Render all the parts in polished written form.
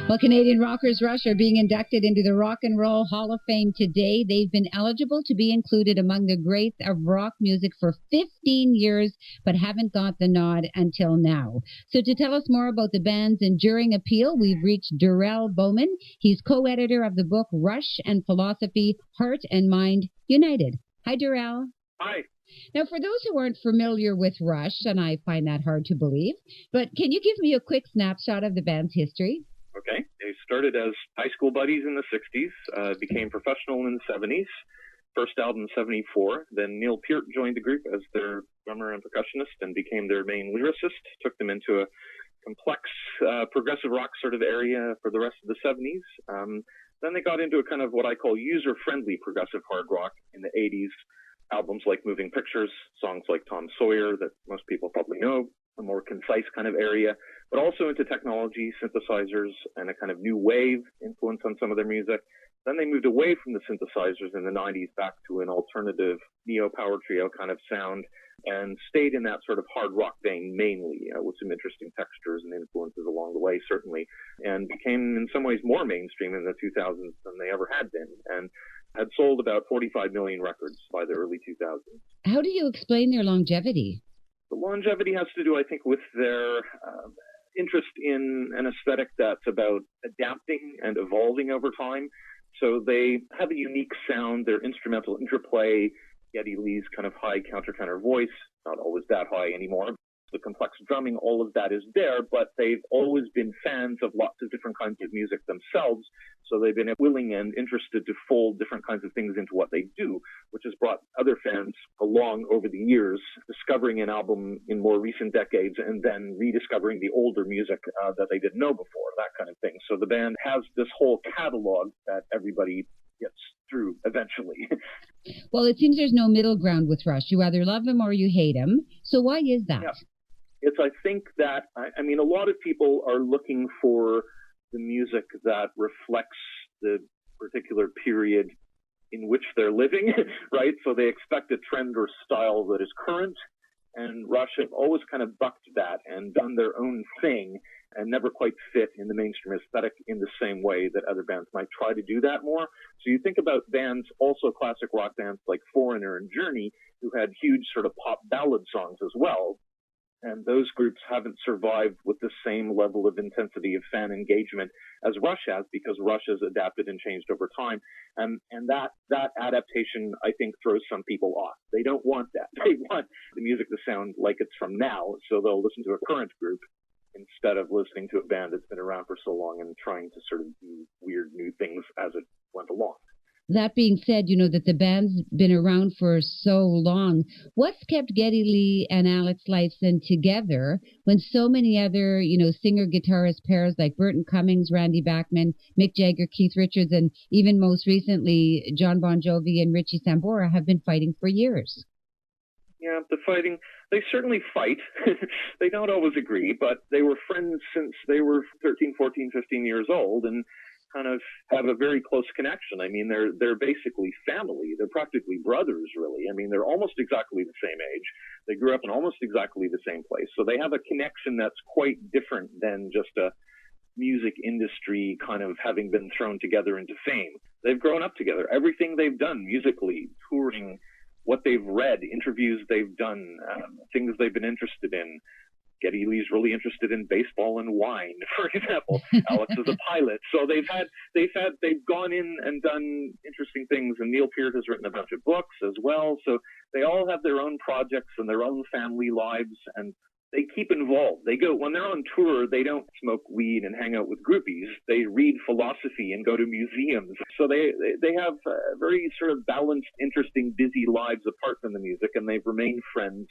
Well, Canadian rockers Rush are being inducted into the Rock and Roll Hall of Fame today. They've been eligible to be included among the greats of rock music for 15 years, but haven't got the nod until now. So to tell us more about the band's enduring appeal, we've reached Durrell Bowman. He's co-editor of the book Rush and Philosophy, Heart and Mind United. Hi, Durrell. Hi. Now, for those who aren't familiar with Rush, and I find that hard to believe, but can you give me a quick snapshot of the band's history? Okay. They started as high school buddies in the 60s, became professional in the 70s, first album 74. Then Neil Peart joined the group as their drummer and percussionist and became their main lyricist, took them into a complex progressive rock sort of area for the rest of the 70s. Then they got into a kind of what I call user-friendly progressive hard rock in the 80s. Albums like Moving Pictures, songs like Tom Sawyer that most people probably know, a more concise kind of area, but also into technology, synthesizers, and a kind of new wave influence on some of their music. Then they moved away from the synthesizers in the 90s back to an alternative neo-power trio kind of sound and stayed in that sort of hard rock vein mainly, with some interesting textures and influences along the way, certainly, and became in some ways more mainstream in the 2000s than they ever had been, and had sold about 45 million records by the early 2000s. How do you explain their longevity? The longevity has to do, I think, with their interest in an aesthetic that's about adapting and evolving over time. So they have a unique sound, their instrumental interplay, Geddy Lee's kind of high counter-tenor voice, not always that high anymore. The complex drumming, all of that is there, but they've always been fans of lots of different kinds of music themselves. So they've been willing and interested to fold different kinds of things into what they do, which has brought other fans along over the years, discovering an album in more recent decades and then rediscovering the older music that they didn't know before, that kind of thing. So the band has this whole catalog that everybody gets through eventually. Well, it seems there's no middle ground with Rush. You either love him or you hate him. So why is that? Yeah. I think that, I mean, a lot of people are looking for the music that reflects the particular period in which they're living, right? So they expect a trend or style that is current, and Rush have always kind of bucked that and done their own thing and never quite fit in the mainstream aesthetic in the same way that other bands might try to do that more. So you think about bands, also classic rock bands like Foreigner and Journey, who had huge sort of pop ballad songs as well. And those groups haven't survived with the same level of intensity of fan engagement as Rush has, because Rush has adapted and changed over time. And that adaptation, I think, throws some people off. They don't want that. They want the music to sound like it's from now, so they'll listen to a current group instead of listening to a band that's been around for so long and trying to sort of do weird new things as it went along. That being said, you know that the band's been around for so long. What's kept Geddy Lee and Alex Lifeson together when so many other, singer-guitarist pairs like Burton Cummings, Randy Bachman, Mick Jagger, Keith Richards, and even most recently John Bon Jovi and Richie Sambora have been fighting for years? Yeah, the fighting, they certainly fight. They don't always agree, but they were friends since they were 13, 14, 15 years old, and kind of have a very close connection. I mean, they're basically family. They're practically brothers, really. I mean, they're almost exactly the same age. They grew up in almost exactly the same place. So they have a connection that's quite different than just a music industry kind of having been thrown together into fame. They've grown up together. Everything they've done musically, touring, what they've read, interviews they've done, things they've been interested in. Geddy Lee's really interested in baseball and wine, for example. Alex is a pilot. So they've gone in and done interesting things, and Neil Peart has written a bunch of books as well. So they all have their own projects and their own family lives, and they keep involved. They go, when they're on tour, they don't smoke weed and hang out with groupies. They read philosophy and go to museums. So they have very sort of balanced, interesting, busy lives apart from the music, and they've remained friends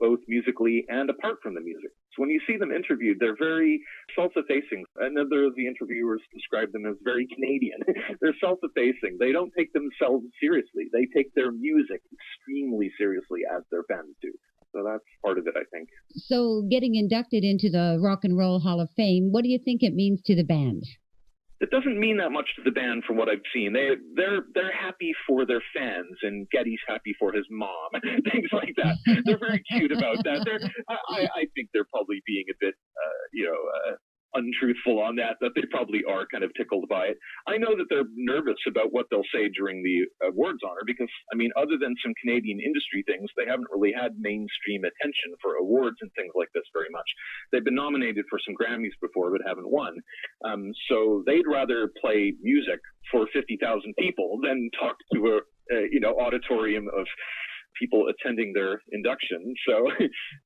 both musically and apart from the music. So when you see them interviewed, they're very self-effacing. Another of the interviewers described them as very Canadian. They're self-effacing. They don't take themselves seriously. They take their music extremely seriously, as their fans do. So that's part of it, I think. So getting inducted into the Rock and Roll Hall of Fame, what do you think it means to the band? It doesn't mean that much to the band from what I've seen. They're happy for their fans, and Geddy's happy for his mom, things like that. They're very cute about that. I think they're probably being a bit, untruthful on that they probably are kind of tickled by it. I know that they're nervous about what they'll say during the awards honor because, I mean, other than some Canadian industry things, they haven't really had mainstream attention for awards and things like this very much. They've been nominated for some Grammys before but haven't won. So they'd rather play music for 50,000 people than talk to a auditorium of people attending their induction. So,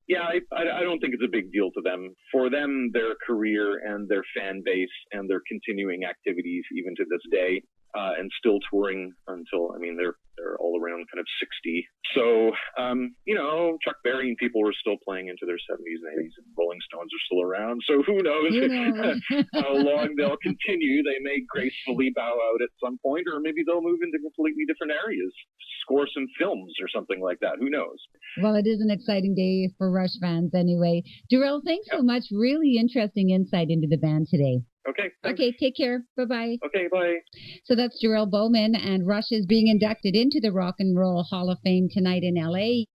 yeah, I don't think it's a big deal to them. For them, their career and their fan base and their continuing activities, even to this day, and still touring until, I mean, they're all around kind of 60. So, Chuck Berry and people were still playing into their 70s and 80s, and Rolling Stones are still around. So who knows how long they'll continue. They may gracefully bow out at some point, or maybe they'll move into completely different areas, score some films or something like that. Who knows? Well, it is an exciting day for Rush fans anyway. Durrell, thanks so much. Really interesting insight into the band today. Okay. Thanks. Okay, take care. Bye-bye. Okay, bye. So that's Durrell Bowman, and Rush is being inducted into the Rock and Roll Hall of Fame tonight in L.A.